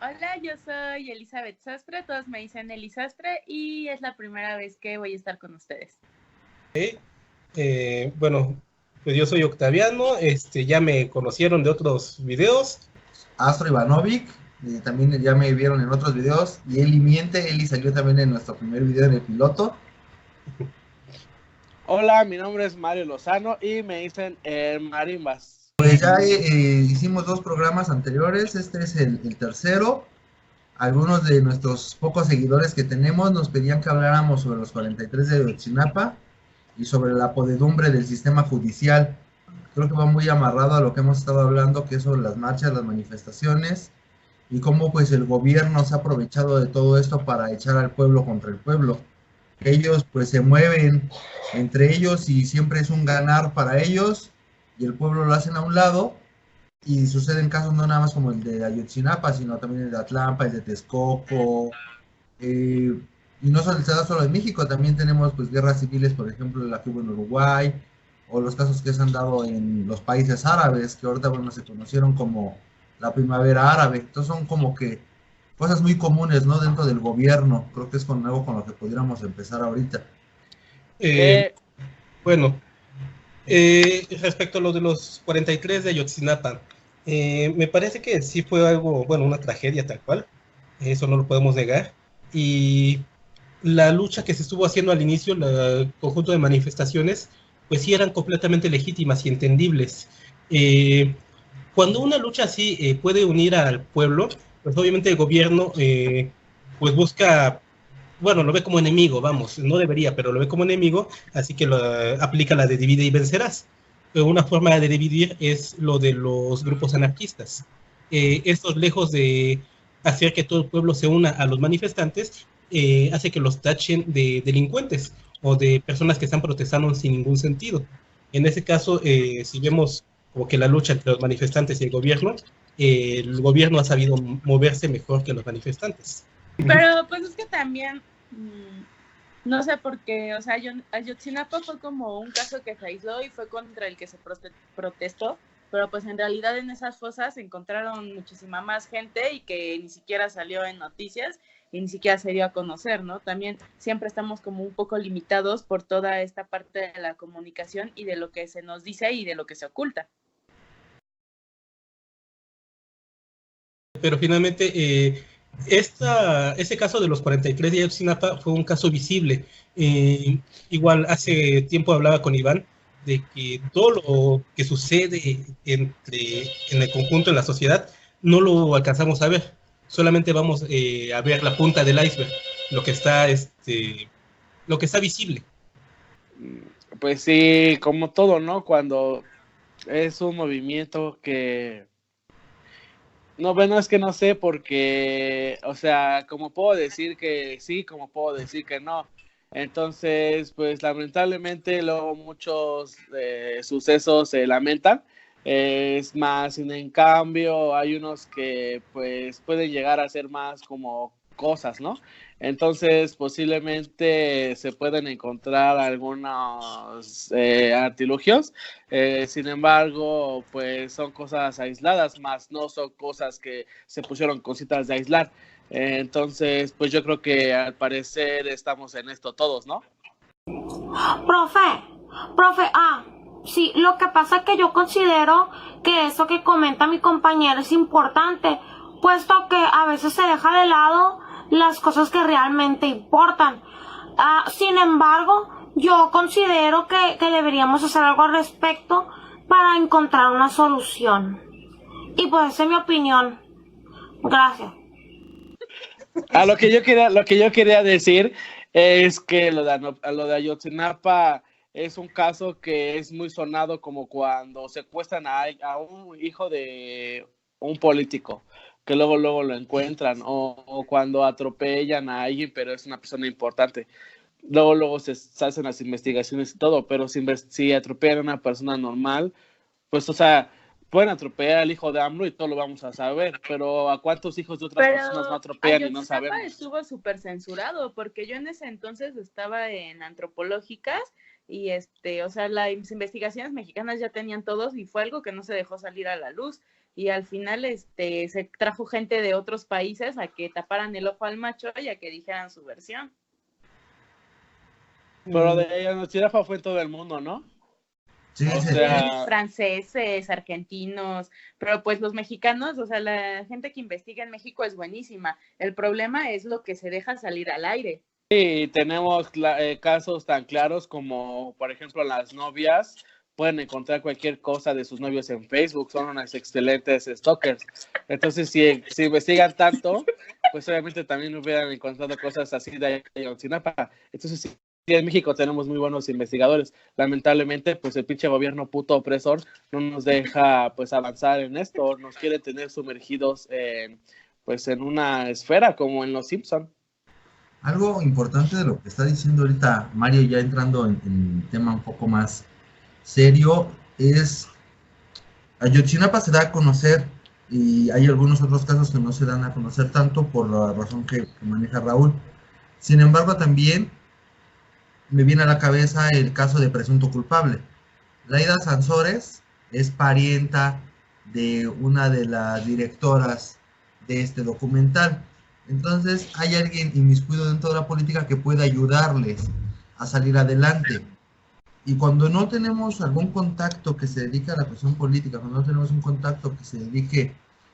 Hola, yo soy Elizabeth Sastre, todos me dicen Elisastre y es la primera vez que voy a estar con ustedes. Bueno, pues yo soy Octaviano, ya me conocieron de otros videos. Astro Ivanovic, también ya me vieron en otros videos, y Eli miente, Eli salió también en nuestro primer video en el piloto. Hola, mi nombre es Mario Lozano y me dicen Marimbas. Pues ya hicimos 2 programas anteriores, este es el tercero. Algunos de nuestros pocos seguidores que tenemos nos pedían que habláramos sobre los 43 de Ayotzinapa y sobre la podedumbre del sistema judicial. Creo que va muy amarrado a lo que hemos estado hablando, que es sobre las marchas, las manifestaciones, y cómo pues el gobierno se ha aprovechado de todo esto para echar al pueblo contra el pueblo. Ellos pues se mueven entre ellos y siempre es un ganar para ellos y el pueblo lo hacen a un lado, y suceden casos no nada más como el de Ayotzinapa, sino también el de Atlampa, el de Texcoco, y no solo se da solo en México, también tenemos pues guerras civiles, por ejemplo la que hubo en Uruguay, o los casos que se han dado en los países árabes, que ahorita bueno se conocieron como la primavera árabe. Entonces son como que cosas muy comunes, ¿no? Dentro del gobierno. Creo que es con algo con lo que pudiéramos empezar ahorita. Bueno, respecto a lo de los 43 de Ayotzinapa, me parece que sí fue algo, bueno, una tragedia tal cual, eso no lo podemos negar, y la lucha que se estuvo haciendo al inicio, el conjunto de manifestaciones, pues sí eran completamente legítimas y entendibles. Cuando una lucha así puede unir al pueblo, pues obviamente el gobierno pues busca, bueno, lo ve como enemigo, vamos, no debería, pero lo ve como enemigo, así que aplica la de divide y vencerás. Una forma de dividir es lo de los grupos anarquistas. Estos, lejos de hacer que todo el pueblo se una a los manifestantes, hace que los tachen de delincuentes o de personas que están protestando sin ningún sentido. En ese caso, si vemos como que la lucha entre los manifestantes y el gobierno ha sabido moverse mejor que los manifestantes. Pero pues es que también, no sé por qué, o sea, Ayotzinapa fue como un caso que se aisló y fue contra el que se protestó, pero pues en realidad en esas fosas se encontraron muchísima más gente y que ni siquiera salió en noticias y ni siquiera se dio a conocer, ¿no? También siempre estamos como un poco limitados por toda esta parte de la comunicación y de lo que se nos dice y de lo que se oculta. Pero finalmente, ese caso de los 43 de Ayotzinapa fue un caso visible. Igual hace tiempo hablaba con Iván de que todo lo que sucede en el conjunto, en la sociedad, no lo alcanzamos a ver. Solamente vamos a ver la punta del iceberg, lo que está, lo que está visible. Pues sí, como todo, ¿no? Cuando es un movimiento que... No, bueno, es que no sé porque, o sea, como puedo decir que sí, como puedo decir que no. Entonces, pues lamentablemente luego muchos sucesos se lamentan. Es más, sin en cambio, hay unos que pues pueden llegar a ser más como cosas, ¿no? Entonces, posiblemente se pueden encontrar algunos artilugios. Sin embargo, pues son cosas aisladas, más no son cosas que se pusieron cositas de aislar. Entonces, pues yo creo que al parecer estamos en esto todos, ¿no? Profe, sí, lo que pasa es que yo considero que eso que comenta mi compañero es importante, puesto que a veces se deja de lado las cosas que realmente importan. Sin embargo, yo considero que deberíamos hacer algo al respecto para encontrar una solución. Y pues esa es mi opinión. Gracias. Lo que yo quería decir es que lo de Ayotzinapa es un caso que es muy sonado, como cuando secuestran a un hijo de un político, que luego lo encuentran, o cuando atropellan a alguien, pero es una persona importante. Luego se hacen las investigaciones y todo, pero si atropellan a una persona normal, pues, o sea, pueden atropellar al hijo de AMLO y todo lo vamos a saber, pero ¿a cuántos hijos de otras personas no atropellan y no sabemos? Estuvo súper censurado, porque yo en ese entonces estaba en antropológicas y o sea, las investigaciones mexicanas ya tenían todos y fue algo que no se dejó salir a la luz. y al final se trajo gente de otros países a que taparan el ojo al macho y a que dijeran su versión. Pero de Ayotzinapa fue en todo el mundo, ¿no? Sí, O sí. sea, Franceses, argentinos, pero pues los mexicanos, o sea, la gente que investiga en México es buenísima. El problema es lo que se deja salir al aire. sí, tenemos casos tan claros como, por ejemplo, las novias pueden encontrar cualquier cosa de sus novios en Facebook, son unas excelentes stalkers. Entonces, si investigan tanto, pues obviamente también hubieran encontrado cosas así de Ayotzinapa. Entonces, sí, en México tenemos muy buenos investigadores. Lamentablemente, pues el pinche gobierno puto opresor no nos deja pues avanzar en esto, nos quiere tener sumergidos pues en una esfera como en Los Simpson. Algo importante de lo que está diciendo ahorita Mario, ya entrando en un tema un poco más serio, es Ayotzinapa se da a conocer y hay algunos otros casos que no se dan a conocer tanto por la razón que maneja Raúl. Sin embargo, también me viene a la cabeza el caso de presunto culpable. Laida Sansores es parienta de una de las directoras de este documental. Entonces hay alguien inmiscuido dentro de la política que puede ayudarles a salir adelante. Y cuando no tenemos algún contacto que se dedique a la cuestión política, cuando no tenemos un contacto que se dedique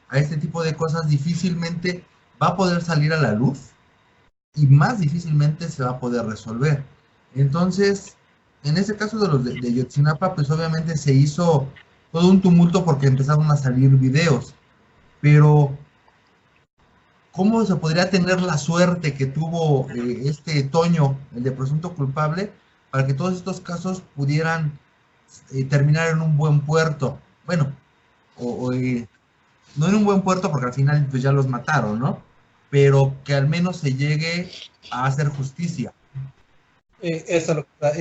a este tipo de cosas, difícilmente va a poder salir a la luz y más difícilmente se va a poder resolver. Entonces, en ese caso de los de Ayotzinapa, pues obviamente se hizo todo un tumulto porque empezaron a salir videos. Pero, ¿cómo se podría tener la suerte que tuvo Toño, el de presunto culpable, para que todos estos casos pudieran terminar en un buen puerto? Bueno, no en un buen puerto porque al final pues ya los mataron, ¿no? Pero que al menos se llegue a hacer justicia.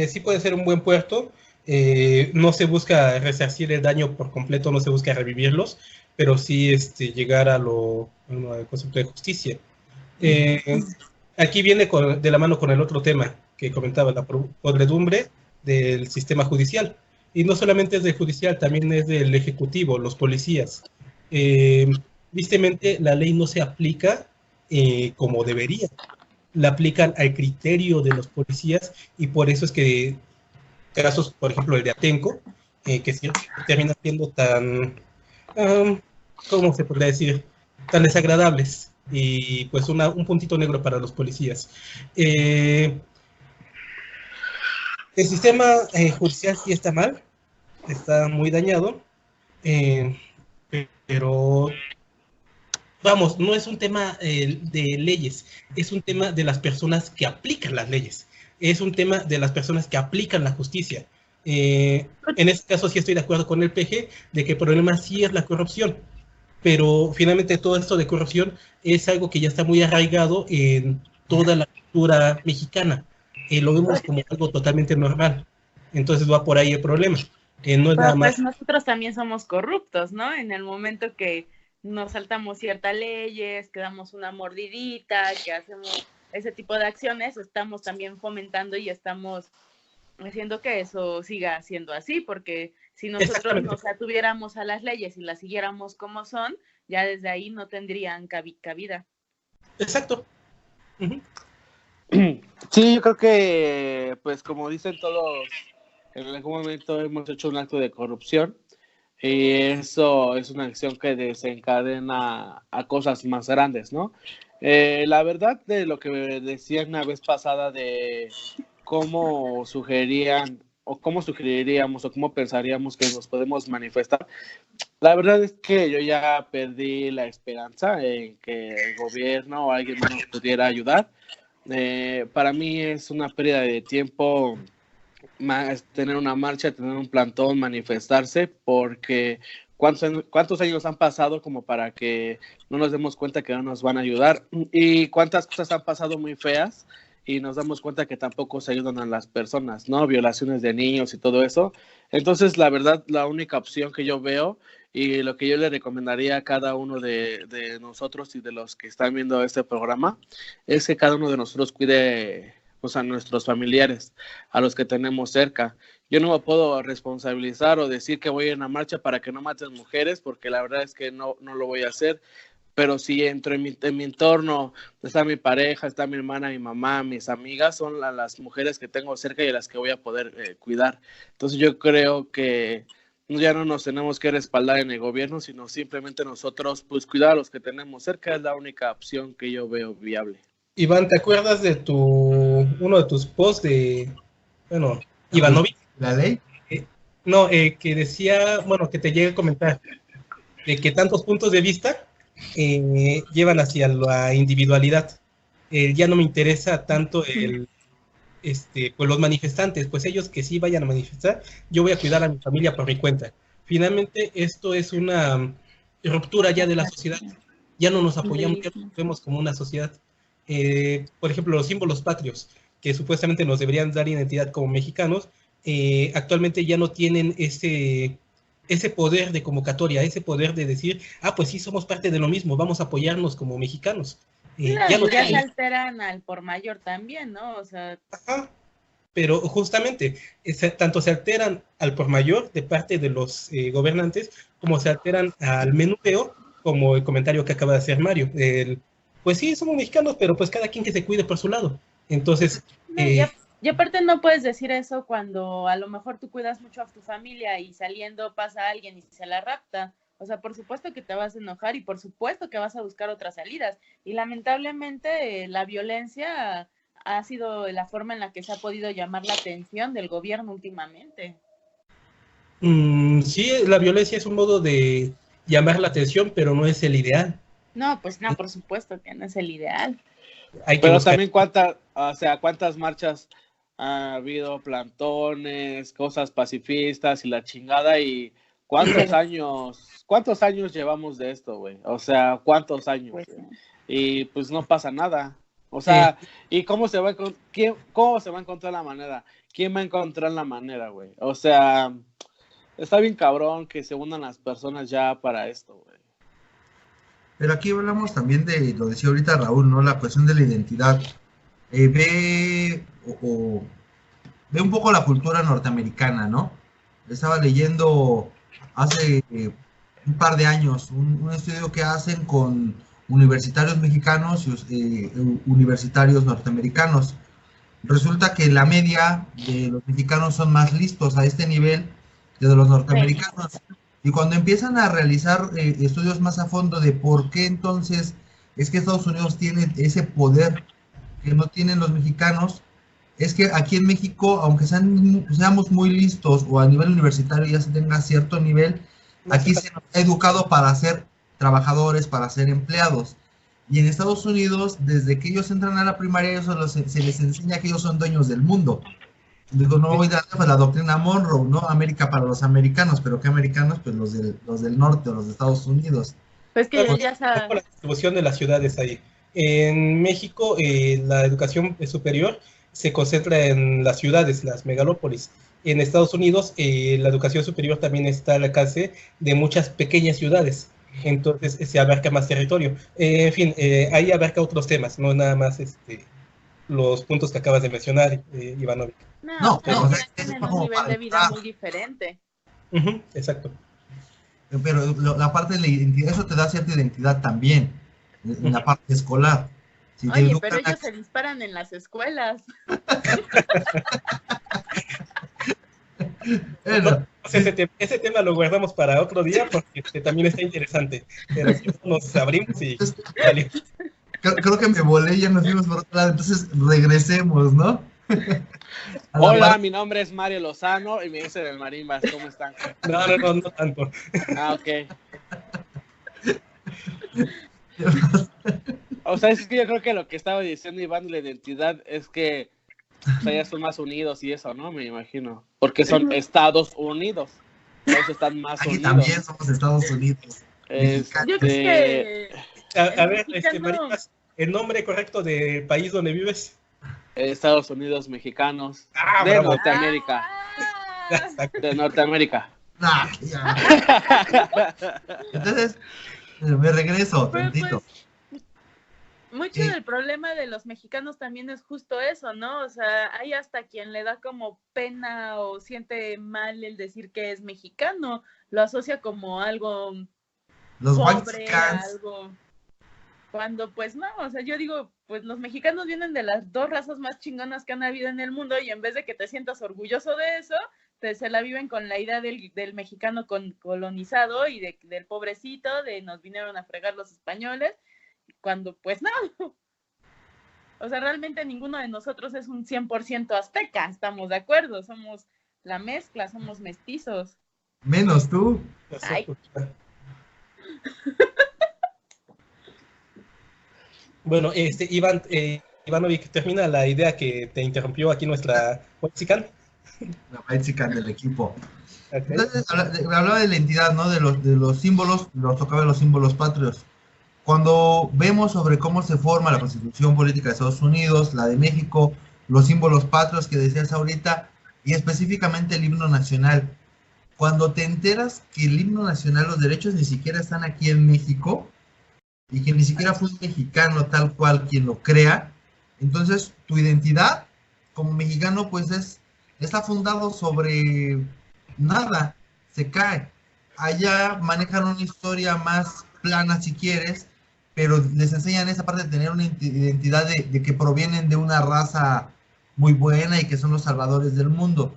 Sí puede ser un buen puerto. No se busca resarcir el daño por completo, no se busca revivirlos, pero sí llegar al concepto de justicia. Aquí viene de la mano con el otro tema que comentaba, la podredumbre del sistema judicial. Y no solamente es del judicial, también es del ejecutivo, los policías. Tristemente, la ley no se aplica como debería. La aplican al criterio de los policías y por eso es que casos, por ejemplo, el de Atenco, que termina siendo tan, ¿cómo se podría decir? Tan desagradables y pues un puntito negro para los policías. El sistema judicial sí está mal, está muy dañado, pero vamos, no es un tema de leyes, es un tema de las personas que aplican las leyes, es un tema de las personas que aplican la justicia. En este caso sí estoy de acuerdo con el PG de que el problema sí es la corrupción, pero finalmente todo esto de corrupción es algo que ya está muy arraigado en toda la cultura mexicana. Lo vemos como algo totalmente normal, entonces va por ahí el problema. No es nada más. Pues nosotros también somos corruptos, ¿no? En el momento que nos saltamos ciertas leyes, que damos una mordidita, que hacemos ese tipo de acciones, estamos también fomentando y estamos haciendo que eso siga siendo así, porque si nosotros nos atuviéramos a las leyes y las siguiéramos como son, ya desde ahí no tendrían cabida. Exacto. Uh-huh. Sí, yo creo que, pues como dicen todos, en algún momento hemos hecho un acto de corrupción y eso es una acción que desencadena a cosas más grandes, ¿no? La verdad de lo que decían la vez pasada de cómo sugeriríamos o cómo pensaríamos que nos podemos manifestar, la verdad es que yo ya perdí la esperanza en que el gobierno o alguien nos pudiera ayudar. Para mí es una pérdida de tiempo tener una marcha, tener un plantón, manifestarse, porque ¿cuántos años han pasado como para que no nos demos cuenta que no nos van a ayudar? Y cuántas cosas han pasado muy feas y nos damos cuenta que tampoco se ayudan a las personas, ¿no? Violaciones de niños y todo eso. Entonces, la verdad, la única opción que yo veo y lo que yo le recomendaría a cada uno de nosotros y de los que están viendo este programa es que cada uno de nosotros cuide pues a nuestros familiares, a los que tenemos cerca. Yo no me puedo responsabilizar o decir que voy a una marcha para que no maten mujeres, porque la verdad es que no lo voy a hacer. Pero si entro en mi entorno, está mi pareja, está mi hermana, mi mamá, mis amigas, son las mujeres que tengo cerca y a las que voy a poder cuidar. Entonces yo creo que ya no nos tenemos que respaldar en el gobierno, sino simplemente nosotros, pues cuidar a los que tenemos cerca es la única opción que yo veo viable. Iván, ¿te acuerdas de uno de tus posts de, bueno, Ivanovic? ¿La ley? No, que decía, bueno, que te llegue a comentar de que tantos puntos de vista llevan hacia la individualidad. Ya no me interesa tanto pues los manifestantes, pues ellos que sí vayan a manifestar, yo voy a cuidar a mi familia por mi cuenta. Finalmente, esto es una ruptura ya de la sociedad. Ya no nos apoyamos, ya nos vemos como una sociedad. Por ejemplo, los símbolos patrios, que supuestamente nos deberían dar identidad como mexicanos, actualmente ya no tienen ese poder de convocatoria, ese poder de decir, pues sí, somos parte de lo mismo, vamos a apoyarnos como mexicanos. Ya se alteran al por mayor también, ¿no? O sea... Ajá. Pero justamente, tanto se alteran al por mayor de parte de los gobernantes, como se alteran al menudeo, como el comentario que acaba de hacer Mario. Pues sí, somos mexicanos, pero pues cada quien que se cuide por su lado. Entonces... Y aparte no puedes decir eso cuando a lo mejor tú cuidas mucho a tu familia y saliendo pasa alguien y se la rapta. O sea, por supuesto que te vas a enojar y por supuesto que vas a buscar otras salidas. Y lamentablemente la violencia ha sido la forma en la que se ha podido llamar la atención del gobierno últimamente. Sí, la violencia es un modo de llamar la atención, pero no es el ideal. No, pues no, por supuesto que no es el ideal. Pero también cuántas marchas ha habido, plantones, cosas pacifistas y la chingada, y ¿cuántos años llevamos de esto, güey? O sea, ¿cuántos años? Pues, y pues no pasa nada. O sea, ¿y cómo se va a encontrar la manera? ¿Quién va a encontrar la manera, güey? O sea, está bien cabrón que se unan las personas ya para esto, güey. Pero aquí hablamos también de, lo decía ahorita Raúl, ¿no? La cuestión de la identidad. Ve un poco la cultura norteamericana, ¿no? Estaba leyendo hace un par de años un estudio que hacen con universitarios mexicanos y universitarios norteamericanos. Resulta que la media de los mexicanos son más listos a este nivel que de los norteamericanos. Y cuando empiezan a realizar estudios más a fondo de por qué entonces es que Estados Unidos tiene ese poder que no tienen los mexicanos, es que aquí en México, aunque seamos muy listos o a nivel universitario ya se tenga cierto nivel, aquí se nos ha educado para ser trabajadores, para ser empleados. Y en Estados Unidos, desde que ellos entran a la primaria, se les enseña que ellos son dueños del mundo. Digo, no voy a dar pues, la doctrina Monroe, ¿no? América para los americanos, pero ¿qué americanos? Pues los del norte o los de Estados Unidos. Pues que ya sabes. La distribución de las ciudades ahí. En México, la educación superior se concentra en las ciudades, las megalópolis. En Estados Unidos, la educación superior también está al alcance de muchas pequeñas ciudades. Entonces, se abarca más territorio. En fin, ahí abarca otros temas, no nada más los puntos que acabas de mencionar, Ivanovic. No, tienen un nivel de vida muy diferente. Exacto. Pero la parte de la identidad, eso te da cierta identidad también, en la parte escolar. Si oye, pero ellos se disparan en las escuelas. Bueno, ese tema lo guardamos para otro día porque también está interesante. Pero si nos abrimos y... Vale. Creo que me volé y ya nos fuimos por otro lado, entonces regresemos, ¿no? Hola, mi nombre es Mario Lozano y me dicen el Marimbas, ¿cómo están? No tanto. Ok. O sea, es que yo creo que lo que estaba diciendo Iván de la identidad es que ya son más unidos y eso, ¿no? Me imagino. Porque son Estados Unidos. Entonces están más aquí unidos. También somos Estados Unidos. Yo creo que... A ver, Marimbas, ¿el nombre correcto del país donde vives? Estados Unidos mexicanos. De bravo. Norteamérica. De Norteamérica. Ya. Entonces, me regreso tantito. Mucho del problema de los mexicanos también es justo eso, ¿no? O sea, hay hasta quien le da como pena o siente mal el decir que es mexicano, lo asocia como algo Los pobre, whitexicans. algo... Cuando pues no, o sea, yo digo, pues los mexicanos vienen de las dos razas más chingonas que han habido en el mundo y en vez de que te sientas orgulloso de eso, se la viven con la idea del mexicano colonizado y del pobrecito, de nos vinieron a fregar los españoles, cuando pues no. O sea, realmente ninguno de nosotros es un 100% azteca, estamos de acuerdo, somos la mezcla, somos mestizos. Menos tú. Ay. Bueno, Ivanovic, termina la idea que te interrumpió aquí nuestra Whitexican. La whitexican del equipo. Okay. Entonces, hablaba de la entidad, ¿no? De los símbolos, los tocaba los símbolos patrios. Cuando vemos sobre cómo se forma la Constitución Política de Estados Unidos, la de México, los símbolos patrios que decías ahorita, y específicamente el himno nacional, cuando te enteras que el himno nacional, los derechos ni siquiera están aquí en México, y que ni siquiera fue un mexicano tal cual quien lo crea, entonces tu identidad como mexicano pues está fundado sobre nada, se cae. Allá manejan una historia más plana si quieres, pero les enseñan esa parte de tener una identidad de que provienen de una raza muy buena y que son los salvadores del mundo.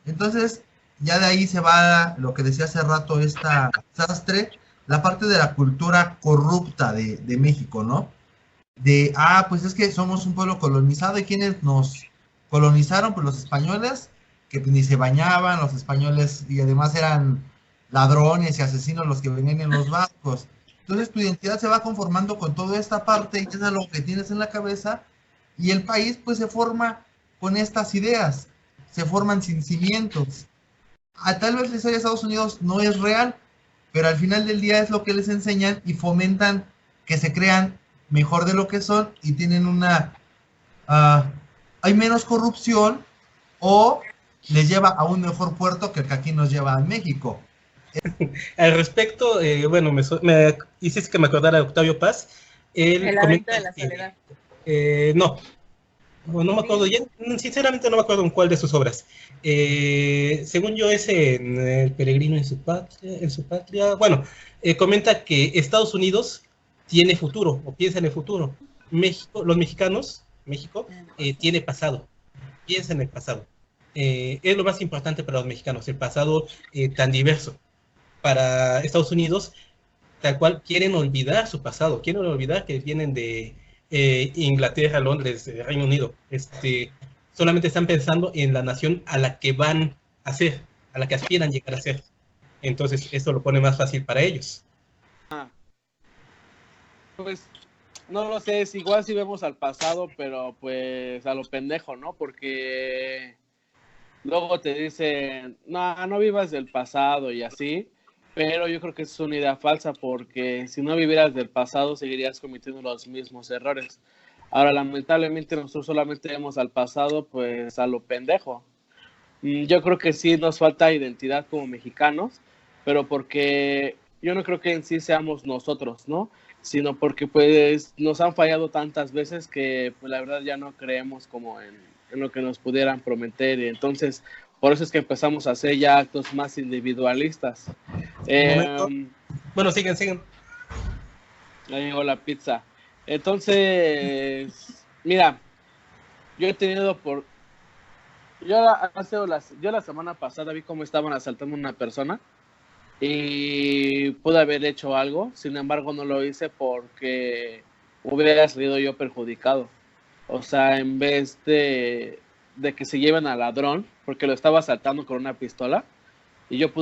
Entonces, ya de ahí se va lo que decía hace rato esta Sastre, la parte de la cultura corrupta de México, ¿no? Pues es que somos un pueblo colonizado y quienes nos colonizaron, pues los españoles, que ni se bañaban, los españoles, y además eran ladrones y asesinos los que venían en los barcos. Entonces tu identidad se va conformando con toda esta parte y eso es lo que tienes en la cabeza, y el país pues se forma con estas ideas, se forman sin cimientos. Tal vez la historia de Estados Unidos no es real, pero al final del día es lo que les enseñan y fomentan que se crean mejor de lo que son y tienen hay menos corrupción o les lleva a un mejor puerto que el que aquí nos lleva a México. Al respecto, bueno, me hiciste que me acordara de Octavio Paz. El laberinto de la soledad. No me acuerdo, sinceramente no me acuerdo en cuál de sus obras. Según yo es en El peregrino en su patria. Bueno, comenta que Estados Unidos tiene futuro, o piensa en el futuro. Los mexicanos, México, tiene pasado, piensa en el pasado. Es lo más importante para los mexicanos, el pasado tan diverso. Para Estados Unidos, tal cual, quieren olvidar su pasado, quieren olvidar que vienen de Inglaterra, Londres, Reino Unido. Solamente están pensando en la nación a la que van a ser, a la que aspiran llegar a ser. Entonces, esto lo pone más fácil para ellos. Pues, no lo sé, es igual si vemos al pasado, pero pues a lo pendejo, ¿no? Porque luego te dicen, no vivas del pasado y así, pero yo creo que es una idea falsa porque si no vivieras del pasado seguirías cometiendo los mismos errores. Ahora, lamentablemente nosotros solamente vemos al pasado pues a lo pendejo. Yo creo que sí nos falta identidad como mexicanos, pero porque yo no creo que en sí seamos nosotros, ¿no? Sino porque pues nos han fallado tantas veces que pues, la verdad ya no creemos como en lo que nos pudieran prometer, y entonces por eso es que empezamos a hacer ya actos más individualistas. Bueno, siguen. Ahí llegó la pizza. Entonces, mira, yo he tenido yo la semana pasada vi cómo estaban asaltando a una persona y pude haber hecho algo, sin embargo no lo hice porque hubiera salido yo perjudicado. O sea, en vez de que se lleven al ladrón, porque lo estaba asaltando con una pistola, y yo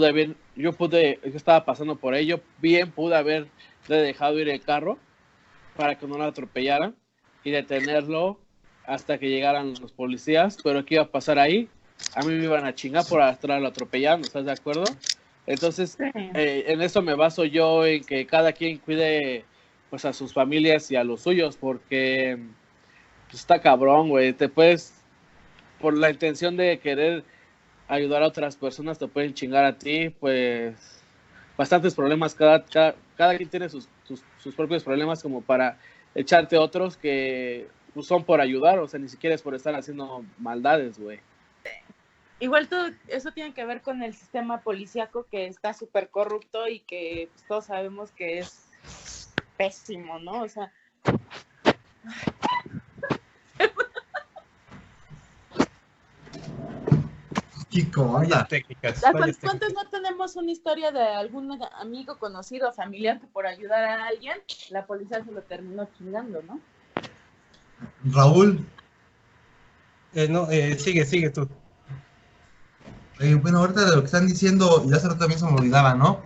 estaba pasando por ello, bien pude haberle dejado ir el carro para que no lo atropellaran y detenerlo hasta que llegaran los policías, pero ¿qué iba a pasar ahí? A mí me iban a chingar por estarlo atropellando, ¿estás de acuerdo? Entonces, en eso me baso yo, en que cada quien cuide pues a sus familias y a los suyos, porque pues, está cabrón, güey. Te puedes, por la intención de querer ayudar a otras personas, te pueden chingar a ti, pues bastantes problemas. Cada quien tiene sus propios problemas como para echarte otros que pues, son por ayudar, o sea, ni siquiera es por estar haciendo maldades, güey. Igual todo eso tiene que ver con el sistema policíaco que está súper corrupto y que pues, todos sabemos que es pésimo, ¿no? O sea... Chico, Varias anda. técnicas. ¿Cuántos no tenemos una historia de algún amigo, conocido, familiar que por ayudar a alguien, la policía se lo terminó chingando, ¿no? Raúl, No, sigue tú. bueno, ahorita de lo que están diciendo, y hace rato también se me olvidaba, ¿no?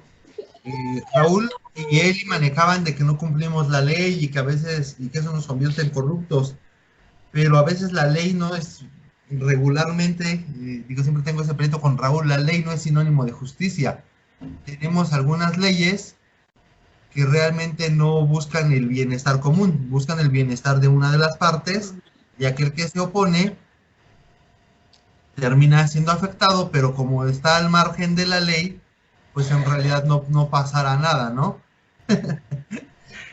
Raúl y Eli manejaban de que no cumplimos la ley y que a veces, y que eso nos convierte en corruptos, pero a veces la ley no es regularmente, digo, siempre tengo ese pleito con Raúl, la ley no es sinónimo de justicia. Tenemos algunas leyes que realmente no buscan el bienestar común, buscan el bienestar de una de las partes, y aquel que se opone termina siendo afectado, pero como está al margen de la ley, pues en realidad no pasará nada, ¿no?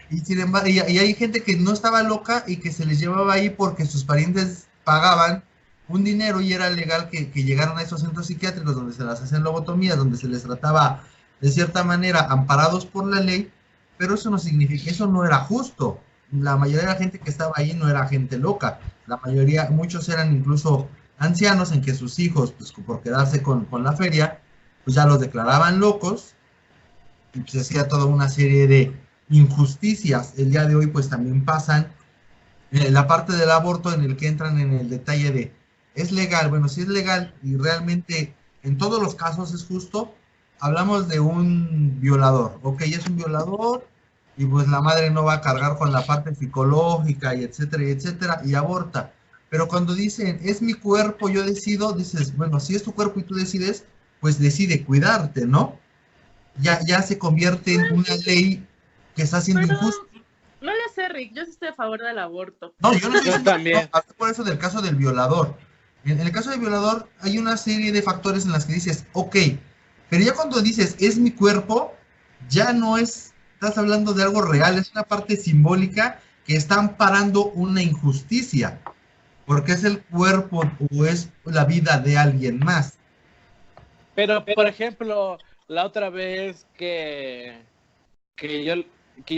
Y sin embargo, y hay gente que no estaba loca y que se les llevaba ahí porque sus parientes pagaban un dinero y era legal que llegaran a esos centros psiquiátricos donde se las hacían lobotomías, donde se les trataba de cierta manera amparados por la ley, pero eso no significa, eso no era justo. La mayoría de la gente que estaba ahí no era gente loca, la mayoría, muchos eran incluso ancianos en que sus hijos, pues por quedarse con la feria, pues ya los declaraban locos, y pues se hacía toda una serie de injusticias. El día de hoy pues también pasan la parte del aborto en el que entran en el detalle de, ¿es legal? Bueno, si es legal y realmente en todos los casos es justo, hablamos de un violador, ok, es un violador y pues la madre no va a cargar con la parte psicológica y etcétera, y aborta. Pero cuando dicen, es mi cuerpo, yo decido, dices, bueno, si es tu cuerpo y tú decides, pues decide cuidarte, ¿no? Ya se convierte en una ley que está siendo injusta. No le sé, Rick, yo sí estoy a favor del aborto. No, yo no estoy Yo también. por eso del caso del violador. En el caso del violador hay una serie de factores en las que dices, ok, pero ya cuando dices, es mi cuerpo, ya no estás hablando de algo real, es una parte simbólica que está amparando una injusticia, porque es el cuerpo o es la vida de alguien más. Pero, por ejemplo, la otra vez que yo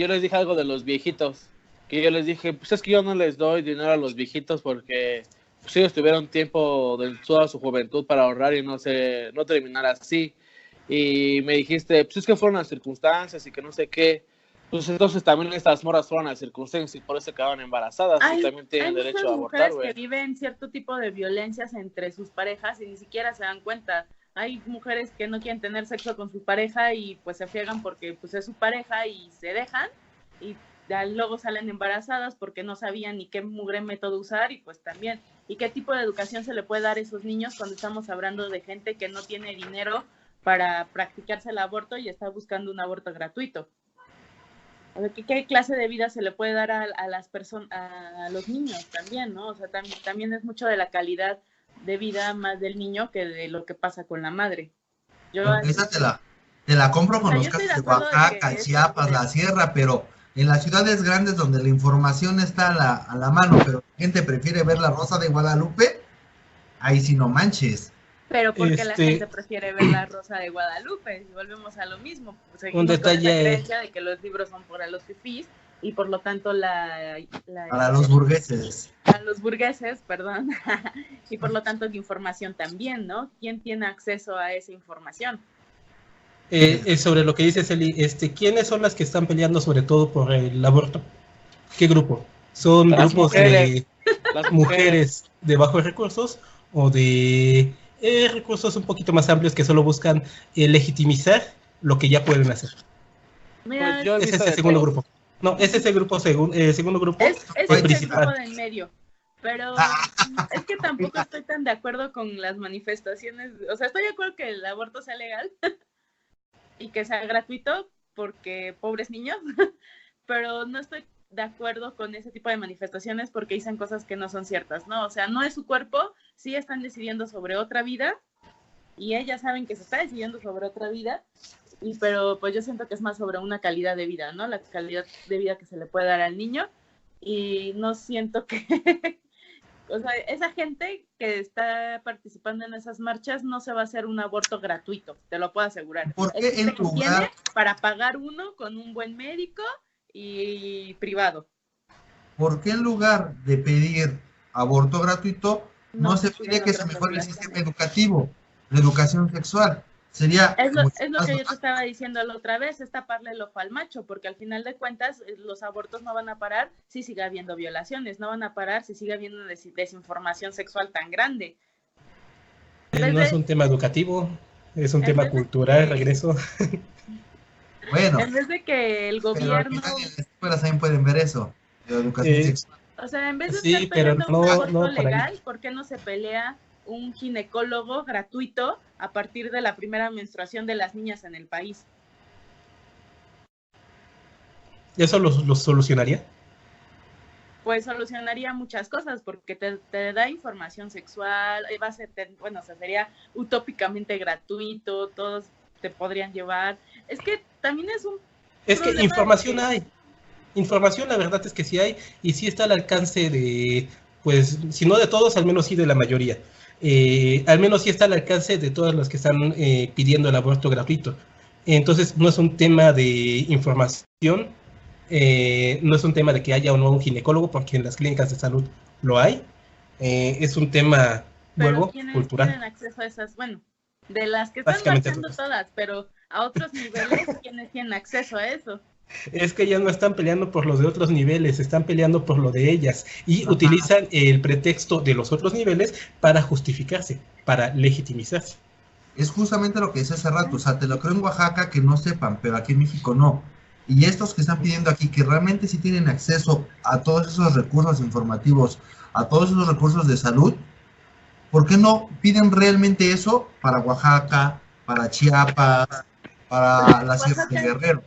les dije algo de los viejitos, que yo les dije, pues es que yo no les doy dinero a los viejitos porque pues ellos tuvieron tiempo de toda su juventud para ahorrar y no terminar así. Y me dijiste, pues es que fueron las circunstancias y que no sé qué. Pues entonces también estas morras fueron las circunstancias y por eso quedaban embarazadas y también tienen derecho a abortar, güey. Hay mujeres que viven cierto tipo de violencias entre sus parejas y ni siquiera se dan cuenta. Hay mujeres que no quieren tener sexo con su pareja y pues se friegan porque pues es su pareja y se dejan y luego salen embarazadas porque no sabían ni qué mugre método usar y pues también, y qué tipo de educación se le puede dar a esos niños cuando estamos hablando de gente que no tiene dinero para practicarse el aborto y está buscando un aborto gratuito. O sea, ¿qué clase de vida se le puede dar a las personas, a los niños también, ¿no? O sea, también es mucho de la calidad de vida más del niño que de lo que pasa con la madre. Esa te la compro con los casos de Oaxaca, Chiapas, la sierra, pero en las ciudades grandes donde la información está a la mano, pero la gente prefiere ver La Rosa de Guadalupe, ahí sí no manches. Pero porque la gente prefiere ver La Rosa de Guadalupe, y volvemos a lo mismo. Un detalle con esa creencia de que los libros son para los fifís y por lo tanto para los burgueses. Para los burgueses, perdón. Y por lo tanto la información también, ¿no? ¿Quién tiene acceso a esa información? Sobre lo que dices, Eli, ¿quiénes son las que están peleando sobre todo por el aborto? ¿Qué grupo? ¿Son grupos de mujeres de bajos recursos o de recursos un poquito más amplios que solo buscan legitimizar lo que ya pueden hacer? Mira, pues ese es el segundo grupo. No, ese es el grupo segundo grupo. Es el grupo del medio. Pero es que tampoco estoy tan de acuerdo con las manifestaciones. O sea, estoy de acuerdo que el aborto sea legal y que sea gratuito porque pobres niños, pero no estoy de acuerdo con ese tipo de manifestaciones porque dicen cosas que no son ciertas, ¿no? O sea, no es su cuerpo, sí están decidiendo sobre otra vida y ellas saben que se está decidiendo sobre otra vida, pero pues yo siento que es más sobre una calidad de vida, ¿no? La calidad de vida que se le puede dar al niño y no siento que, o sea, esa gente que está participando en esas marchas no se va a hacer un aborto gratuito, te lo puedo asegurar. ¿Por qué Es en que lugar, tiene para pagar uno con un buen médico y privado? ¿por qué en lugar de pedir aborto gratuito, no se pide que se otras mejore el regulaciones. sistema educativo, la educación sexual? Sería Es mucho lo más que yo te normal. estaba diciendo la otra vez, es taparle el ojo al macho, porque al final de cuentas los abortos no van a parar si sigue habiendo violaciones, no van a parar si sigue habiendo desinformación sexual tan grande. No es un tema educativo, es un en tema vez de cultural, que- regreso. Bueno, En vez de que el pero al gobierno, final en las escuelas también pueden ver eso, de la educación sexual. o sea, en vez de Sí, estar pero peleando no- un aborto no por ahí. legal, ¿por qué no se pelea un ginecólogo gratuito a partir de la primera menstruación de las niñas en el país? ¿Eso lo solucionaría? Pues solucionaría muchas cosas, porque te da información sexual, va a ser, bueno, o sea, sería utópicamente gratuito, todos te podrían llevar. Es que también es un Es que problema información de que- hay. Información, la verdad es que sí hay, y sí está al alcance de, pues, si no de todos, al menos sí de la mayoría. Al menos sí está al alcance de todos los que están pidiendo el aborto gratuito. Entonces, no es un tema de información, no es un tema de que haya o no un ginecólogo, porque en las clínicas de salud lo hay. Es un tema, Pero vuelvo, ¿quiénes cultural. tienen acceso a esas? Bueno, de las que están Básicamente marchando todas. todas, pero a otros niveles, ¿quiénes tienen acceso a eso? Es que ellas no están peleando por los de otros niveles, están peleando por lo de ellas y Ajá. utilizan el pretexto de los otros niveles para justificarse, para legitimizarse. Es justamente lo que decía hace rato, o sea, te lo creo en Oaxaca que no sepan, pero aquí en México no. Y estos que están pidiendo aquí, que realmente sí tienen acceso a todos esos recursos informativos, a todos esos recursos de salud, ¿por qué no piden realmente eso para Oaxaca, para Chiapas, para la Sierra de Guerrero?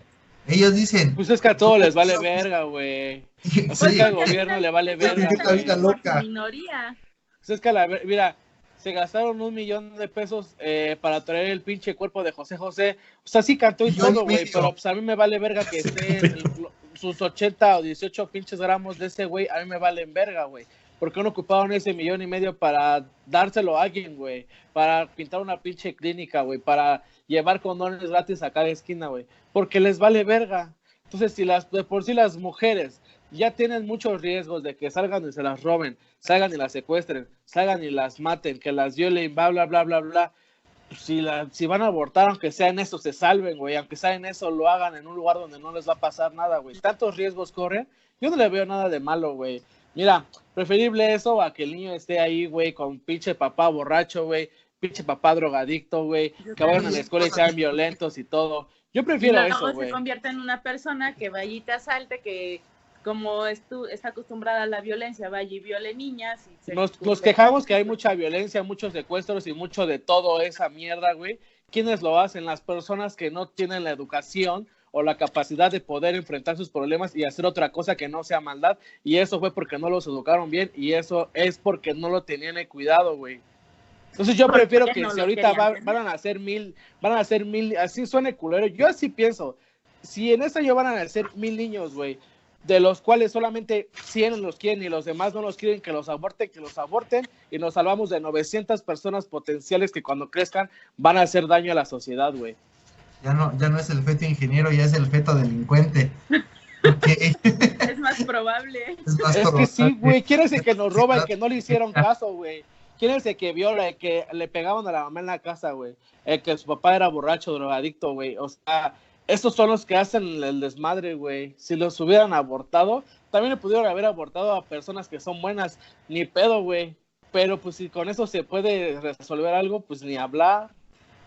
Ellos dicen, Pues es que a todos les vale verga, güey. O sea, es que al sí, gobierno le vale Pues verga. vivir la vida güey. loca. Minoría. Pues es que mira, se gastaron $1 millón para traer el pinche cuerpo de José José. O sea, sí cantó y Millón y todo, güey, medio. pero pues a mí me vale verga que estén sus 80 o 18 pinches gramos de ese güey, a mí me valen verga, güey. Porque no ocuparon ese $1.5 millones para dárselo a alguien, güey, para pintar una pinche clínica, güey, para llevar condones gratis a cada esquina, güey, porque les vale verga. Entonces, si de por sí las mujeres ya tienen muchos riesgos de que salgan y se las roben, salgan y las secuestren, salgan y las maten, que las violen, bla, bla, bla, bla, bla, pues si van a abortar, aunque sea en eso, se salven, güey, aunque sea en eso, lo hagan en un lugar donde no les va a pasar nada, güey. Tantos riesgos corren, yo no le veo nada de malo, güey. Mira, preferible eso a que el niño esté ahí, güey, con pinche papá borracho, güey, pinche papá drogadicto, güey, que vayan a la escuela y sean violentos y todo. Yo prefiero y eso, luego güey. se convierte en una persona que vaya y te asalte, que como está acostumbrada a la violencia, vaya y viole niñas. Y Nos quejamos que hay mucha violencia, muchos secuestros y mucho de todo esa mierda, güey. ¿Quiénes lo hacen? Las personas que no tienen la educación o la capacidad de poder enfrentar sus problemas y hacer otra cosa que no sea maldad. Y eso fue porque no los educaron bien y eso es porque no lo tenían en cuidado, güey. Entonces yo prefiero que no si lo ahorita querían van a hacer mil, así suene culero. Yo así pienso, si en esta año van a nacer 1,000 niños, güey, de los cuales solamente 100 los quieren y los demás no los quieren, que los aborten y nos salvamos de 900 personas potenciales que cuando crezcan van a hacer daño a la sociedad, güey. Ya no es el feto ingeniero, ya es el feto delincuente. Okay. Es más probable. Es que sí, güey, ¿quién es el que nos roba y que no le hicieron caso, güey? ¿Quién es el que viola, el que le pegaban a la mamá en la casa, güey? El que su papá era borracho, drogadicto, güey. O sea, estos son los que hacen el desmadre, güey. Si los hubieran abortado, también le pudieron haber abortado a personas que son buenas. Ni pedo, güey. Pero pues si con eso se puede resolver algo, pues ni hablar.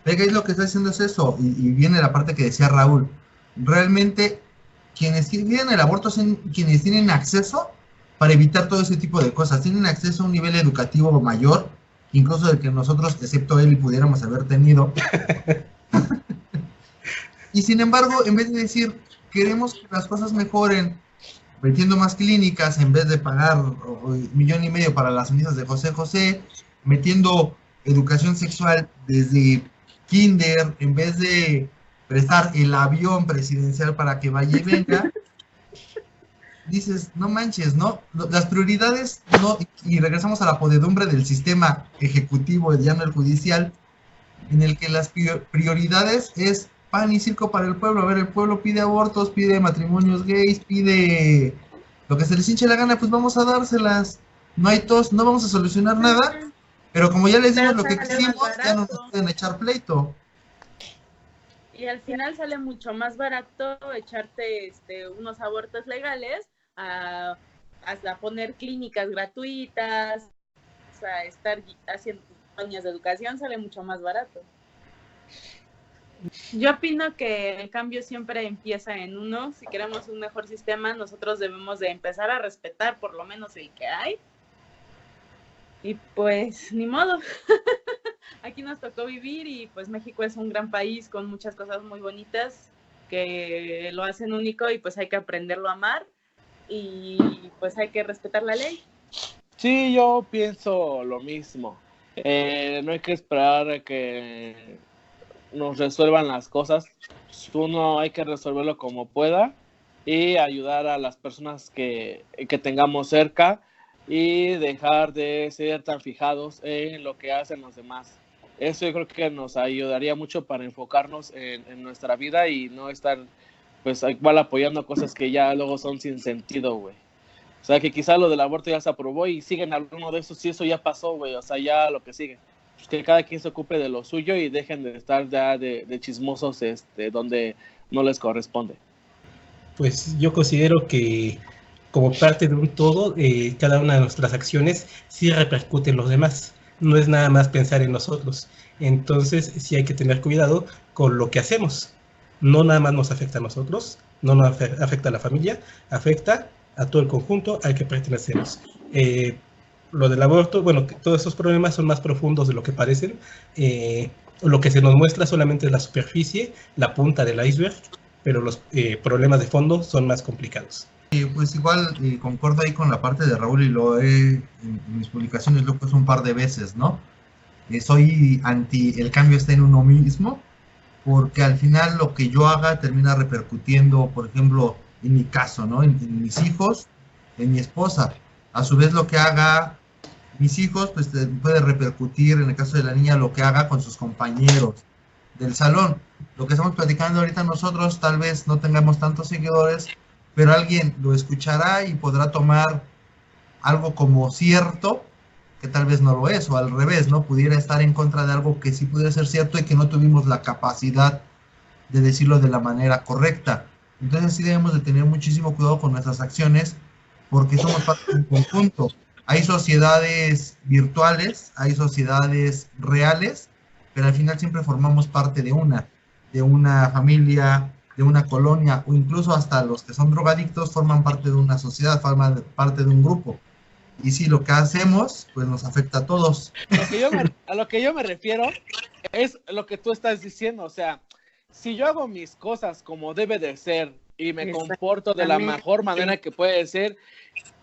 Venga, y lo que está haciendo es eso, y viene la parte que decía Raúl. Realmente, quienes tienen el aborto son quienes tienen acceso para evitar todo ese tipo de cosas. Tienen acceso a un nivel educativo mayor, incluso del que nosotros, excepto él, pudiéramos haber tenido. Y sin embargo, en vez de decir, queremos que las cosas mejoren, metiendo más clínicas, en vez de pagar $1,5 millones para las misas de José José, metiendo educación sexual desde kinder, en vez de prestar el avión presidencial para que vaya y venga, dices, no manches, ¿no? Las prioridades, no, y regresamos a la podedumbre del sistema ejecutivo, ya no el judicial, en el que las prioridades es pan y circo para el pueblo. A ver, el pueblo pide abortos, pide matrimonios gays, pide lo que se les hinche la gana, pues vamos a dárselas. No hay tos, no vamos a solucionar nada, pero como ya les dimos lo que quisimos, ya no nos pueden echar pleito. Y al final sale mucho más barato echarte unos abortos legales a poner clínicas gratuitas, a estar haciendo campañas de educación, sale mucho más barato. Yo opino que el cambio siempre empieza en uno. Si queremos un mejor sistema, nosotros debemos de empezar a respetar por lo menos el que hay. Y pues, ni modo. Aquí nos tocó vivir y pues México es un gran país con muchas cosas muy bonitas que lo hacen único y pues hay que aprenderlo a amar y pues hay que respetar la ley. Sí, yo pienso lo mismo. No hay que esperar a que nos resuelvan las cosas. Uno hay que resolverlo como pueda y ayudar a las personas que tengamos cerca y dejar de ser tan fijados en lo que hacen los demás. Eso yo creo que nos ayudaría mucho para enfocarnos en nuestra vida y no estar pues igual apoyando cosas que ya luego son sin sentido, güey. O sea, que quizá lo del aborto ya se aprobó y siguen alguno de esos y eso ya pasó, güey. O sea, ya lo que sigue. Pues que cada quien se ocupe de lo suyo y dejen de estar ya de chismosos donde no les corresponde. Pues yo considero que como parte de un todo, cada una de nuestras acciones sí repercute en los demás. No es nada más pensar en nosotros. Entonces sí hay que tener cuidado con lo que hacemos. No nada más nos afecta a nosotros, no nos afecta a la familia, afecta a todo el conjunto al que pertenecemos. Lo del aborto, bueno, todos esos problemas son más profundos de lo que parecen. Lo que se nos muestra solamente es la superficie, la punta del iceberg, pero los problemas de fondo son más complicados. Pues igual concuerdo ahí con la parte de Raúl y lo en mis publicaciones lo he puesto un par de veces, ¿no? Soy anti el cambio está en uno mismo, porque al final lo que yo haga termina repercutiendo, por ejemplo, en mi caso, ¿no? En mis hijos, en mi esposa. A su vez lo que haga mis hijos, pues puede repercutir, en el caso de la niña, lo que haga con sus compañeros del salón. Lo que estamos platicando ahorita nosotros, tal vez no tengamos tantos seguidores, pero alguien lo escuchará y podrá tomar algo como cierto, que tal vez no lo es, o al revés, ¿no? Pudiera estar en contra de algo que sí pudiera ser cierto y que no tuvimos la capacidad de decirlo de la manera correcta. Entonces sí debemos de tener muchísimo cuidado con nuestras acciones, porque somos parte de un conjunto. Hay sociedades virtuales, hay sociedades reales, pero al final siempre formamos parte de una familia, de una colonia, o incluso hasta los que son drogadictos forman parte de una sociedad, forman parte de un grupo. Y si lo que hacemos, pues nos afecta a todos. A lo que yo me refiero es lo que tú estás diciendo, o sea, si yo hago mis cosas como debe de ser y me comporto de la mejor manera que puede ser,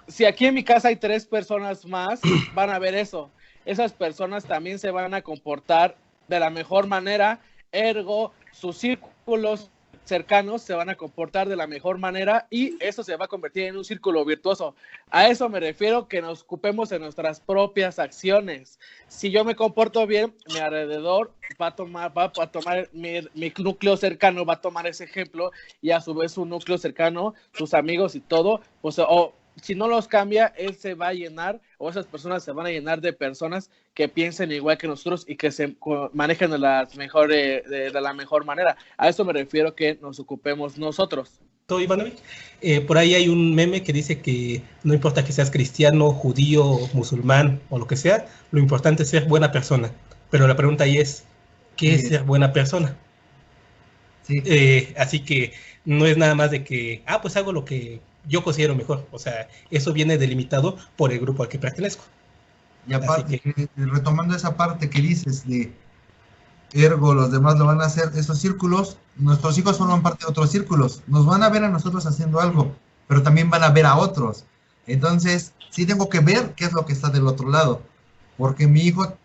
si aquí en mi casa hay 3 personas más, van a ver eso. Esas personas también se van a comportar de la mejor manera, ergo, sus círculos cercanos se van a comportar de la mejor manera y eso se va a convertir en un círculo virtuoso. A eso me refiero, que nos ocupemos en nuestras propias acciones. Si yo me comporto bien, mi alrededor va a tomar mi núcleo cercano va a tomar ese ejemplo y a su vez su núcleo cercano, sus amigos y todo, pues si no los cambia, él se va a llenar, o esas personas se van a llenar de personas que piensen igual que nosotros y que se manejen de la mejor manera. A eso me refiero, que nos ocupemos nosotros. Ivanovic, por ahí hay un meme que dice que no importa que seas cristiano, judío, musulmán o lo que sea, lo importante es ser buena persona. Pero la pregunta ahí es, ¿qué es ser buena persona? Sí. Así que no es nada más de que, pues hago lo que yo considero mejor. O sea, eso viene delimitado por el grupo al que pertenezco. Y aparte, retomando esa parte que dices de ergo, los demás lo van a hacer, esos círculos, nuestros hijos forman parte de otros círculos, nos van a ver a nosotros haciendo algo, pero también van a ver a otros. Entonces, sí tengo que ver qué es lo que está del otro lado, porque mi hijo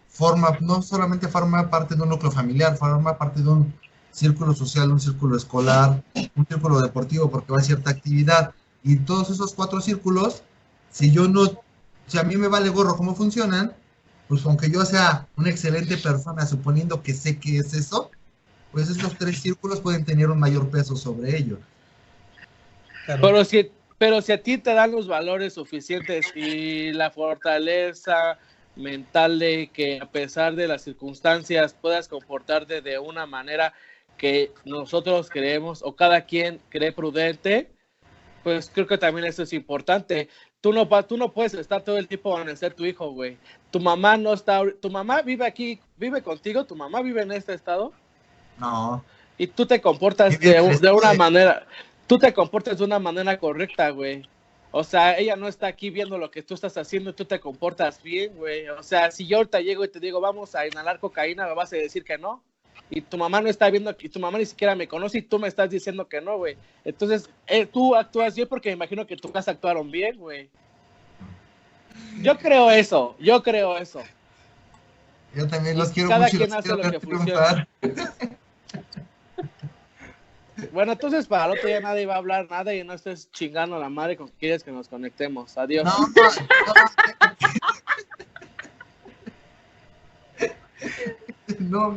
no solamente forma parte de un núcleo familiar, forma parte de un círculo social, un círculo escolar, un círculo deportivo, porque va a cierta actividad, Y todos esos 4 círculos, si a mí me vale gorro cómo funcionan, pues aunque yo sea una excelente persona, suponiendo que sé qué es eso, pues esos 3 círculos pueden tener un mayor peso sobre ellos. Claro. Pero si a ti te dan los valores suficientes y la fortaleza mental de que a pesar de las circunstancias puedas comportarte de una manera que nosotros creemos o cada quien cree prudente, pues creo que también eso es importante. Tú no puedes estar todo el tiempo en ser tu hijo, güey. Tu mamá vive aquí, vive contigo, tu mamá vive en este estado. No. Y tú te comportas de una manera, tú te comportas de una manera correcta, güey. O sea, ella no está aquí viendo lo que tú estás haciendo y tú te comportas bien, güey. O sea, si yo ahorita llego y te digo, vamos a inhalar cocaína, me vas a decir que no. Y tu mamá no está viendo, y tu mamá ni siquiera me conoce y tú me estás diciendo que no, güey. Entonces, tú actúas bien porque me imagino que en tu casa actuaron bien, güey. Yo creo eso. Yo también los quiero cada mucho. Quien hace lo que funciona. Bueno, entonces para el otro día nadie va a hablar nada y no estés chingando a la madre con que quieres que nos conectemos. Adiós. No,